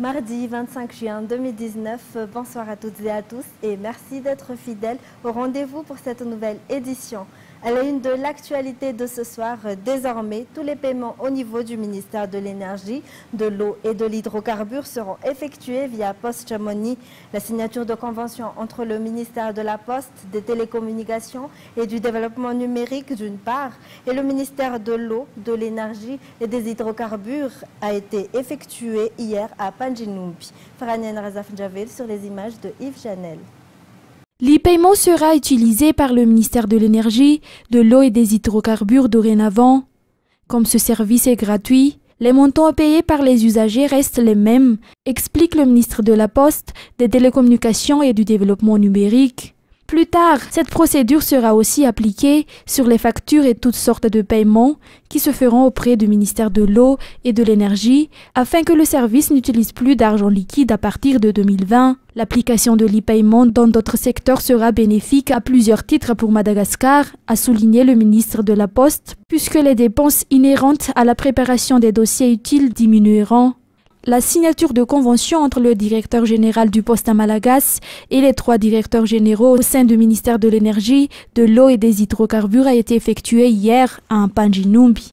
Mardi 25 juin 2019, bonsoir à toutes et à tous et merci d'être fidèles au rendez-vous pour cette nouvelle édition. À la une de l'actualité de ce soir, désormais, tous les paiements au niveau du ministère de l'Énergie, de l'eau et de l'hydrocarbure seront effectués via Poste Money. La signature de convention entre le ministère de la Poste, des Télécommunications et du Développement numérique d'une part et le ministère de l'eau, de l'Énergie et des hydrocarbures a été effectuée hier à Panjinumbi. Faranian Razaf Javel sur les images de Yves Janel. L'e-paiement sera utilisé par le ministère de l'Énergie, de l'eau et des hydrocarbures dorénavant. Comme ce service est gratuit, les montants payés par les usagers restent les mêmes, explique le ministre de la Poste, des Télécommunications et du Développement numérique. Plus tard, cette procédure sera aussi appliquée sur les factures et toutes sortes de paiements qui se feront auprès du ministère de l'eau et de l'énergie afin que le service n'utilise plus d'argent liquide à partir de 2020. L'application de l'e-paiement dans d'autres secteurs sera bénéfique à plusieurs titres pour Madagascar, a souligné le ministre de la Poste, puisque les dépenses inhérentes à la préparation des dossiers utiles diminueront. La signature de convention entre le directeur général du poste à Malagas et les 3 directeurs généraux au sein du ministère de l'Énergie, de l'eau et des hydrocarbures a été effectuée hier à Panjinumbi.